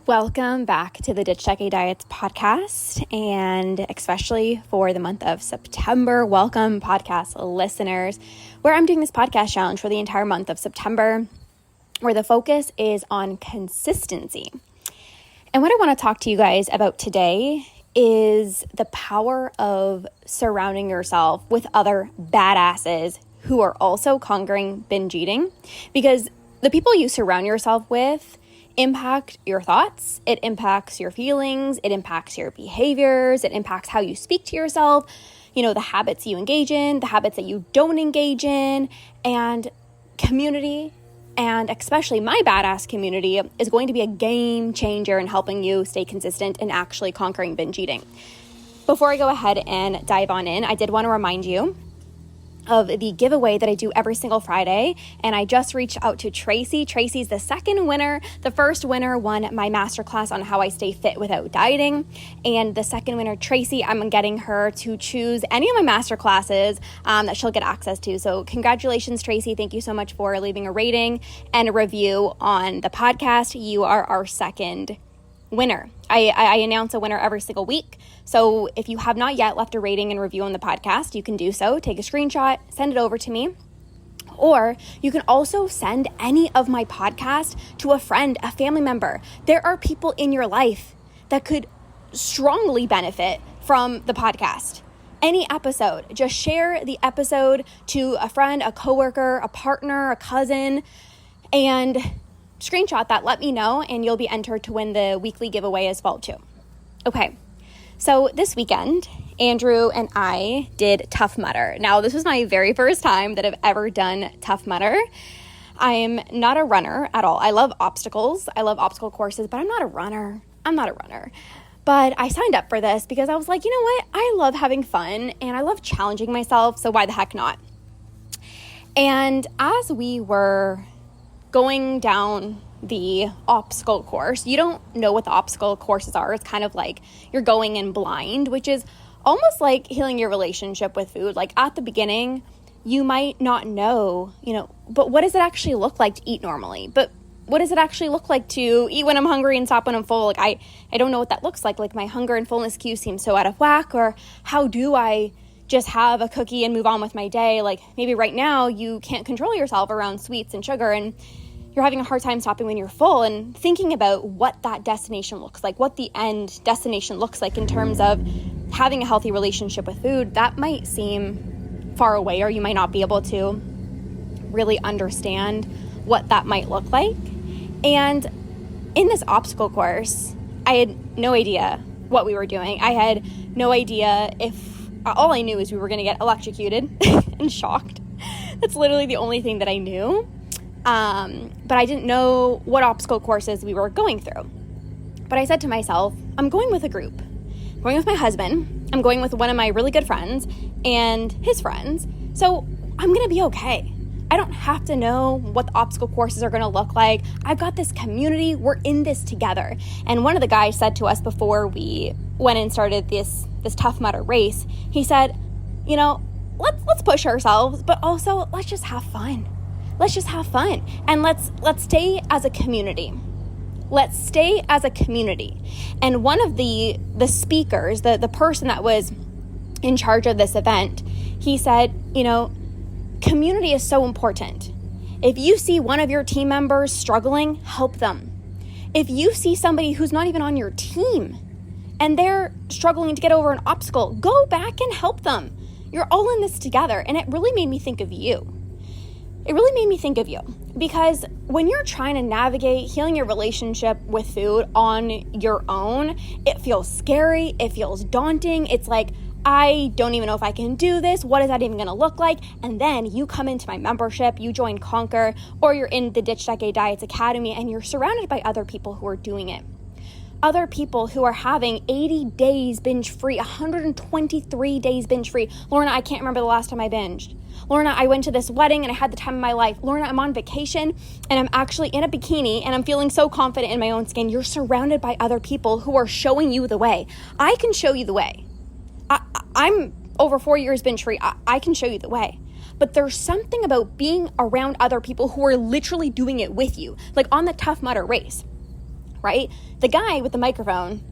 Welcome back to the Ditch Decade Diets podcast, and especially for the month of September. Welcome, podcast listeners, where I'm doing this podcast challenge for the entire month of September, where the focus is on consistency. And what I want to talk to you guys about today is the power of surrounding yourself with other badasses who are also conquering binge eating, because the people you surround yourself with impact your thoughts, it impacts your feelings, it impacts your behaviors, it impacts how you speak to yourself, the habits you engage in, the habits that you don't engage in, and community, and especially my badass community, is going to be a game changer in helping you stay consistent and actually conquering binge eating. Before I go ahead and dive on in, I did want to remind you of the giveaway that I do every single Friday. And I just reached out to Tracy. Tracy's the second winner. The first winner won my masterclass on how I stay fit without dieting. And the second winner, Tracy, I'm getting her to choose any of my masterclasses that she'll get access to. So congratulations, Tracy. Thank you so much for leaving a rating and a review on the podcast. You are our second winner. I announce a winner every single week. So if you have not yet left a rating and review on the podcast, you can do so. Take a screenshot, send it over to me. Or you can also send any of my podcast to a friend, a family member. There are people in your life that could strongly benefit from the podcast. Any episode, just share the episode to a friend, a coworker, a partner, a cousin, and screenshot that, let me know, and you'll be entered to win the weekly giveaway as well too. Okay, so this weekend, Andrew and I did Tough Mudder. Now, this was my very first time that I've ever done Tough Mudder. I'm not a runner at all. I love obstacles. I love obstacle courses, but I'm not a runner. But I signed up for this because I was like, you know what? I love having fun and I love challenging myself, so why the heck not? And as we were going down the obstacle course, you don't know what the obstacle courses are. It's kind of like you're going in blind, which is almost like healing your relationship with food. Like at the beginning, you might not know, but what does it actually look like to eat normally? But what does it actually look like to eat when I'm hungry and stop when I'm full? Like I don't know what that looks like. Like my hunger and fullness cues seem so out of whack, or how do I just have a cookie and move on with my day? Like maybe right now you can't control yourself around sweets and sugar, and you're having a hard time stopping when you're full, and thinking about what that destination looks like, what the end destination looks like in terms of having a healthy relationship with food. That might seem far away, or you might not be able to really understand what that might look like. And in this obstacle course, I had no idea what we were doing. I had no idea all I knew is we were going to get electrocuted and shocked. That's literally the only thing that I knew. But I didn't know what obstacle courses we were going through. But I said to myself, I'm going with a group. I'm going with my husband. I'm going with one of my really good friends and his friends. So I'm going to be okay. I don't have to know what the obstacle courses are going to look like. I've got this community. We're in this together. And one of the guys said to us before we went and started this Tough Mudder race, he said, let's push ourselves, but also let's just have fun. Let's just have fun, and let's stay as a community. Let's stay as a community. And one of the speakers, the person that was in charge of this event, he said, community is so important. If you see one of your team members struggling, help them. If you see somebody who's not even on your team and they're struggling to get over an obstacle, go back and help them. You're all in this together. And it really made me think of you. Because when you're trying to navigate healing your relationship with food on your own, it feels scary. It feels daunting. It's like, I don't even know if I can do this. What is that even going to look like? And then you come into my membership, you join Conquer, or you're in the Ditch Decade Diets Academy, and you're surrounded by other people who are doing it. Other people who are having 80 days binge-free, 123 days binge-free. Lorna, I can't remember the last time I binged. Lorna, I went to this wedding and I had the time of my life. Lorna, I'm on vacation and I'm actually in a bikini and I'm feeling so confident in my own skin. You're surrounded by other people who are showing you the way. I can show you the way. I'm over 4 years binge-free. I can show you the way. But there's something about being around other people who are literally doing it with you, like on the Tough Mudder race, right? The guy with the microphone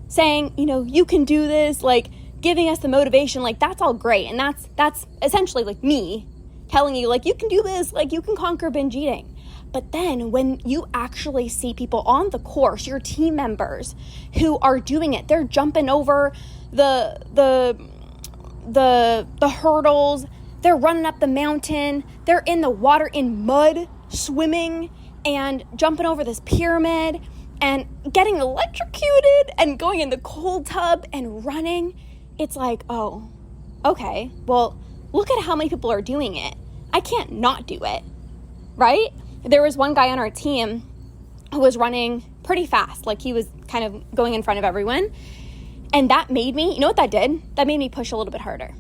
saying, you can do this, like giving us the motivation, like that's all great. And that's essentially like me telling you, like, you can do this, like you can conquer binge eating. But then when you actually see people on the course, your team members who are doing it, they're jumping over the hurdles, they're running up the mountain, they're in the water in mud, swimming and jumping over this pyramid and getting electrocuted and going in the cold tub and running. It's like, oh, okay, well, look at how many people are doing it. I can't not do it, right? There was one guy on our team who was running pretty fast, like he was kind of going in front of everyone. And that made me, you know what that did? That made me push a little bit harder.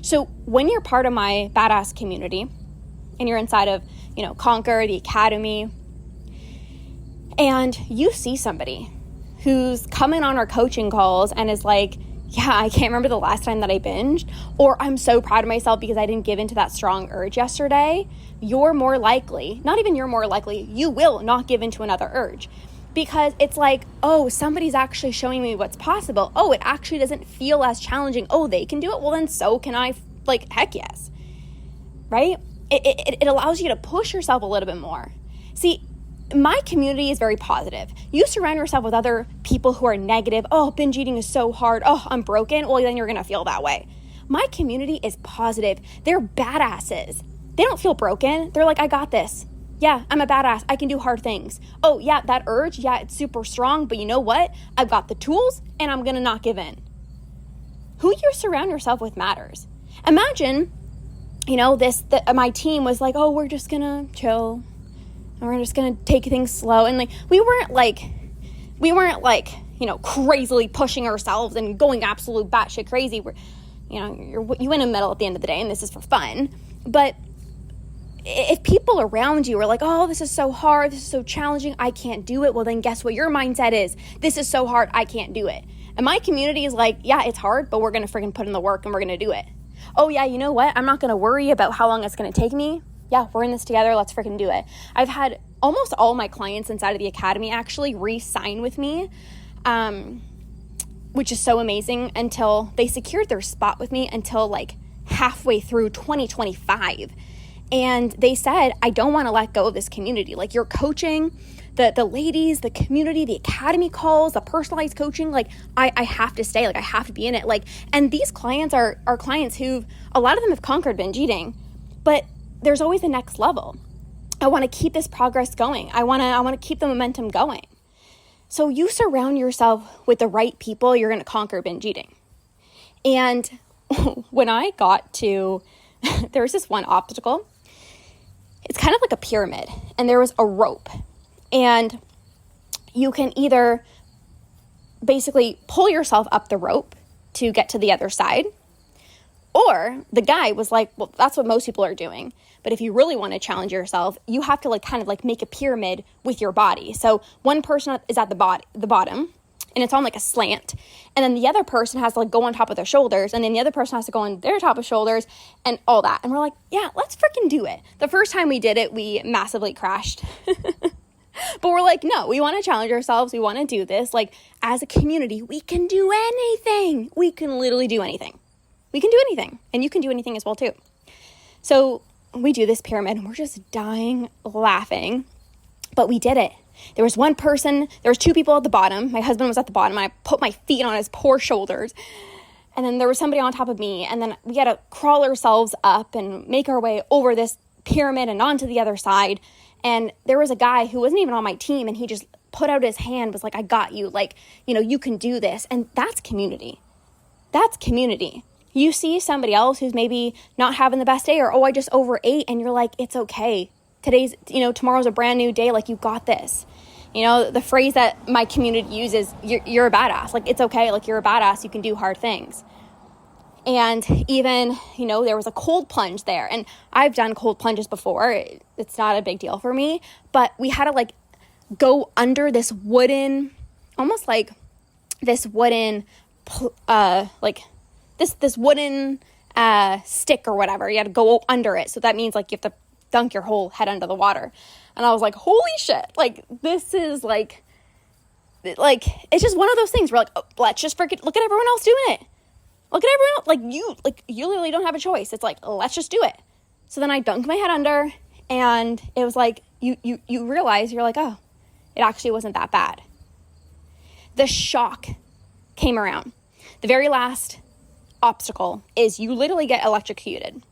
So when you're part of my badass community and you're inside of, Conquer, the Academy, and you see somebody who's coming on our coaching calls and is like, yeah, I can't remember the last time that I binged, or I'm so proud of myself because I didn't give into that strong urge yesterday, you're more likely, not even you're more likely, you will not give into another urge. Because it's like, oh, somebody's actually showing me what's possible. Oh, it actually doesn't feel as challenging. Oh, they can do it. Well, then so can I. Like, heck yes. Right? It allows you to push yourself a little bit more. See, my community is very positive. You surround yourself with other people who are negative. Oh, binge eating is so hard. Oh, I'm broken. Well, then you're going to feel that way. My community is positive. They're badasses. They don't feel broken. They're like, I got this. Yeah, I'm a badass. I can do hard things. Oh, yeah, that urge, yeah, it's super strong. But you know what? I've got the tools and I'm going to not give in. Who you surround yourself with matters. Imagine, my team was like, oh, we're just going to chill. And we're just going to take things slow. And we weren't crazily pushing ourselves and going absolute batshit crazy. You win a medal at the end of the day, and this is for fun. But if people around you are like, oh, this is so hard, this is so challenging, I can't do it, well, then guess what your mindset is? This is so hard, I can't do it. And my community is like, yeah, it's hard, but we're going to freaking put in the work and we're going to do it. Oh, yeah, you know what? I'm not going to worry about how long it's going to take me. Yeah, we're in this together. Let's freaking do it. I've had almost all my clients inside of the Academy actually re-sign with me, which is so amazing, until they secured their spot with me until like halfway through 2025. And they said, I don't want to let go of this community. Like, your coaching, the ladies, the community, the Academy calls, the personalized coaching, like I have to stay, like I have to be in it. Like, and these clients are clients who, a lot of them have conquered binge eating, but there's always the next level. I want to keep this progress going. I want to keep the momentum going. So you surround yourself with the right people, you're going to conquer binge eating. And when I got to, there was this one obstacle. It's kind of like a pyramid, and there was a rope, and you can either basically pull yourself up the rope to get to the other side, or the guy was like, well, that's what most people are doing. But if you really want to challenge yourself, you have to kind of make a pyramid with your body. So one person is at the bottom, and it's on like a slant. And then the other person has to go on top of their shoulders. And then the other person has to go on their top of shoulders and all that. And we're like, yeah, let's freaking do it. The first time we did it, we massively crashed. But we're like, no, we want to challenge ourselves. We want to do this. Like, as a community, we can do anything. We can literally do anything. We can do anything. And you can do anything as well too. So we do this pyramid and we're just dying laughing. But we did it. There was one person, there was two people at the bottom. My husband was at the bottom, and I put my feet on his poor shoulders. And then there was somebody on top of me. And then we had to crawl ourselves up and make our way over this pyramid and onto the other side. And there was a guy who wasn't even on my team, and he just put out his hand, was like, I got you. Like, you can do this. And that's community. That's community. You see somebody else who's maybe not having the best day, or, oh, I just overate, and you're like, it's okay. Tomorrow's a brand new day. Like, you got this. The phrase that my community uses, you're a badass. Like, it's okay. Like, you're a badass. You can do hard things. And even, there was a cold plunge there. And I've done cold plunges before. It's not a big deal for me. But we had to go under this wooden, almost like this wooden, this wooden stick or whatever. You had to go under it. So that means you have to dunk your whole head under the water. And I was like, holy shit, like, this is like, it's just one of those things where like, oh, let's just freaking look at everyone else doing it. Look at everyone else. You literally don't have a choice. It's like, let's just do it. So then I dunked my head under, and it was like, you realize, you're like, oh, it actually wasn't that bad. The shock came around. The very last obstacle is you literally get electrocuted.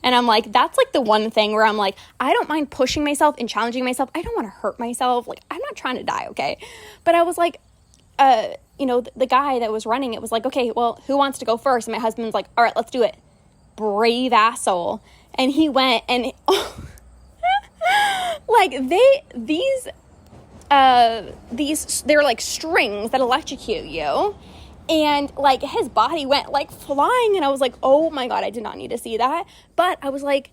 And I'm like, that's like the one thing where I'm like, I don't mind pushing myself and challenging myself. I don't want to hurt myself. Like, I'm not trying to die, okay? But I was like, the guy that was running it was like, okay, well, who wants to go first? And my husband's like, all right, let's do it. Brave ass soul. And he went, and like they're like strings that electrocute you. And like his body went like flying, and I was like, oh my God, I did not need to see that. But I was like,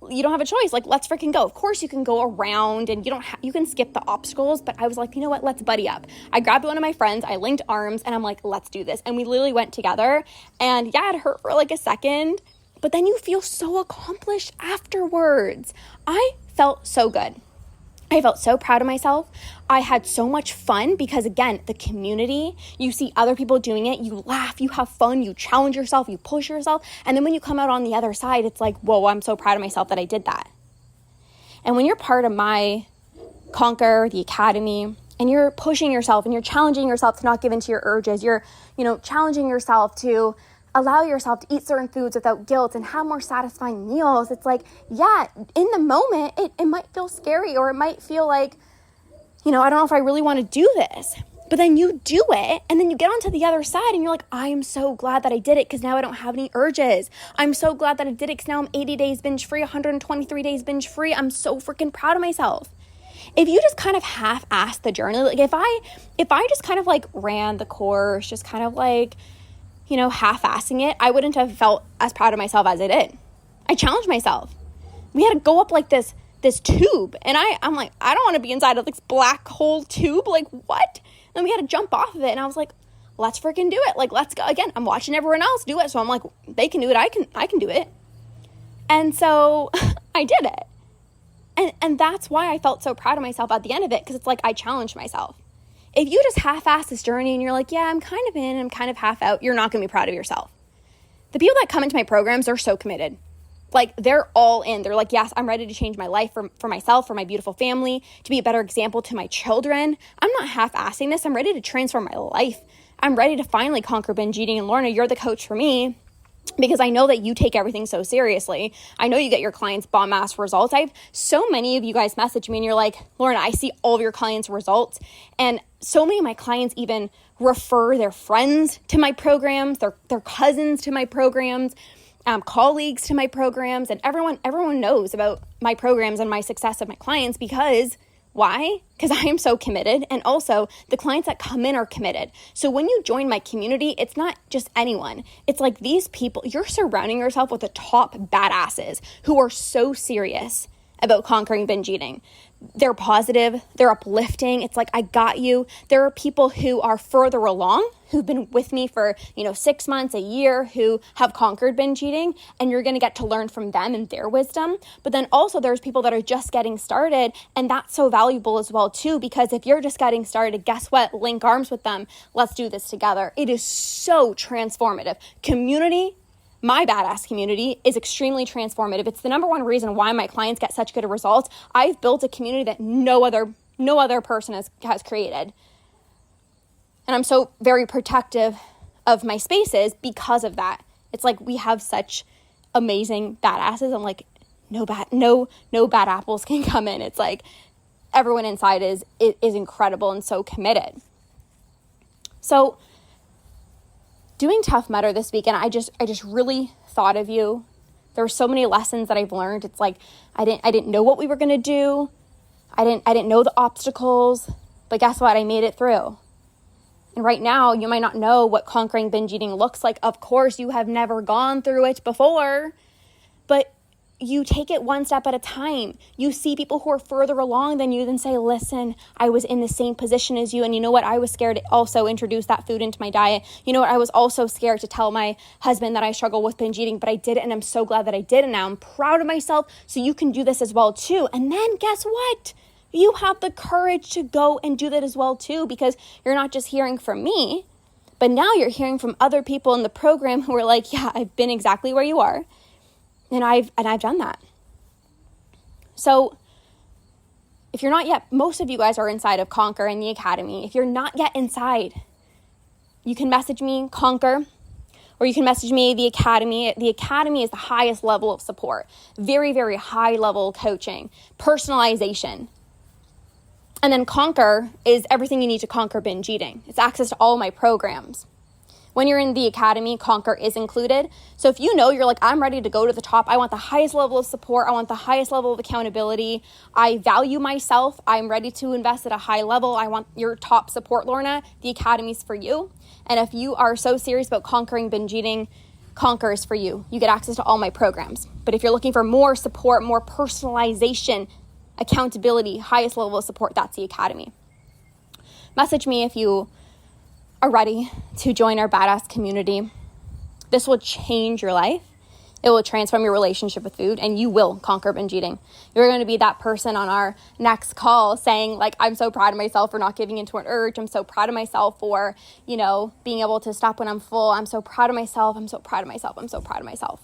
you don't have a choice. Like, let's freaking go. Of course you can go around, and you can skip the obstacles. But I was like, you know what? Let's buddy up. I grabbed one of my friends, I linked arms, and I'm like, let's do this. And we literally went together, and yeah, it hurt for like a second, but then you feel so accomplished afterwards. I felt so good. I felt so proud of myself. I had so much fun because, again, the community, you see other people doing it, you laugh, you have fun, you challenge yourself, you push yourself. And then when you come out on the other side, it's like, whoa, I'm so proud of myself that I did that. And when you're part of my Conquer, the Academy, and you're pushing yourself and you're challenging yourself to not give in to your urges, you're, challenging yourself to allow yourself to eat certain foods without guilt and have more satisfying meals. It's like, yeah, in the moment, it might feel scary, or it might feel like, I don't know if I really want to do this. But then you do it, and then you get onto the other side, and you're like, I am so glad that I did it because now I don't have any urges. I'm so glad that I did it because now I'm 80 days binge free, 123 days binge free. I'm so freaking proud of myself. If you just kind of half-ass the journey, like if I just kind of like ran the course, just kind of like, half-assing it, I wouldn't have felt as proud of myself as I did. I challenged myself. We had to go up like this tube, and I'm like, I don't want to be inside of this black hole tube. Like, what? And we had to jump off of it, and I was like, let's freaking do it. Like, let's go. Again, I'm watching everyone else do it, so I'm like, they can do it. I can do it. And so I did it. And that's why I felt so proud of myself at the end of it, because it's like I challenged myself. If you just half-ass this journey and you're like, yeah, I'm kind of in, I'm kind of half out, you're not going to be proud of yourself. The people that come into my programs, they're so committed. Like, they're all in. They're like, yes, I'm ready to change my life for myself, for my beautiful family, to be a better example to my children. I'm not half-assing this. I'm ready to transform my life. I'm ready to finally conquer binge eating. And Lorna, you're the coach for me, because I know that you take everything so seriously. I know you get your clients bomb ass results. I have so many of you guys message me and you're like, Lorna, I see all of your clients' results. And so many of my clients even refer their friends to my programs, their cousins to my programs, colleagues to my programs. And everyone knows about my programs and my success of my clients. Because why? Because I am so committed. And also the clients that come in are committed. So when you join my community, it's not just anyone. It's like these people, you're surrounding yourself with the top badasses who are so serious about conquering binge eating. They're positive, they're uplifting. It's like, I got you. There are people who are further along, who've been with me for, 6 months, a year, who have conquered binge eating, and you're going to get to learn from them and their wisdom. But then also there's people that are just getting started, and that's so valuable as well too, because if you're just getting started, guess what? Link arms with them. Let's do this together. It is so transformative. Community, my badass community, is extremely transformative. It's the number one reason why my clients get such good results. I've built a community that no other person has created. And I'm so very protective of my spaces because of that. It's like we have such amazing badasses. I'm like, no bad apples can come in. It's like everyone inside is incredible and so committed. So doing Tough Mudder this weekend, I just really thought of you. There were so many lessons that I've learned. It's like I didn't know what we were gonna do. I didn't know the obstacles, but guess what? I made it through. And right now, you might not know what conquering binge eating looks like. Of course, you have never gone through it before, but you take it one step at a time. You see people who are further along than you, then say, listen, I was in the same position as you. And you know what? I was scared to also introduce that food into my diet. You know what? I was also scared to tell my husband that I struggle with binge eating, but I did it. And I'm so glad that I did. And now I'm proud of myself. So you can do this as well too. And then guess what? You have the courage to go and do that as well too, because you're not just hearing from me, but now you're hearing from other people in the program who are like, yeah, I've been exactly where you are. And I've done that. So if you're not yet, most of you guys are inside of Conquer in the Academy. If you're not yet inside, you can message me, Conquer, or you can message me, the Academy. The Academy is the highest level of support. Very, very high level coaching, personalization. And then Conquer is everything you need to conquer binge eating. It's access to all my programs. When you're in the Academy, Conquer is included. So if you know you're like, I'm ready to go to the top, I want the highest level of support, I want the highest level of accountability, I value myself, I'm ready to invest at a high level, I want your top support, Lorna, the Academy's for you. And if you are so serious about conquering binge eating, Conquer is for you. You get access to all my programs. But if you're looking for more support, more personalization, accountability, highest level of support, that's the Academy. Message me if you are ready to join our badass community. This will change your life. It will transform your relationship with food, and you will conquer binge eating. You're going to be that person on our next call saying, like, I'm so proud of myself for not giving into an urge. I'm so proud of myself for, being able to stop when I'm full. I'm so proud of myself. I'm so proud of myself. I'm so proud of myself.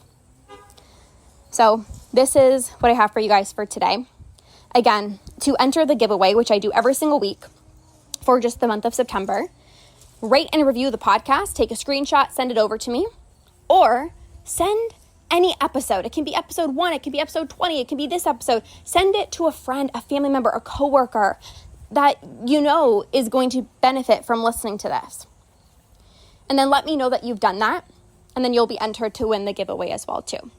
So this is what I have for you guys for today. Again, to enter the giveaway, which I do every single week for just the month of September, rate and review the podcast, take a screenshot, send it over to me, or send any episode. It can be episode 1, it can be episode 20, it can be this episode. Send it to a friend, a family member, a coworker that you know is going to benefit from listening to this. And then let me know that you've done that, and then you'll be entered to win the giveaway as well too.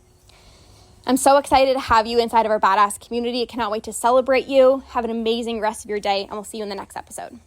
I'm so excited to have you inside of our badass community. I cannot wait to celebrate you. Have an amazing rest of your day, and we'll see you in the next episode.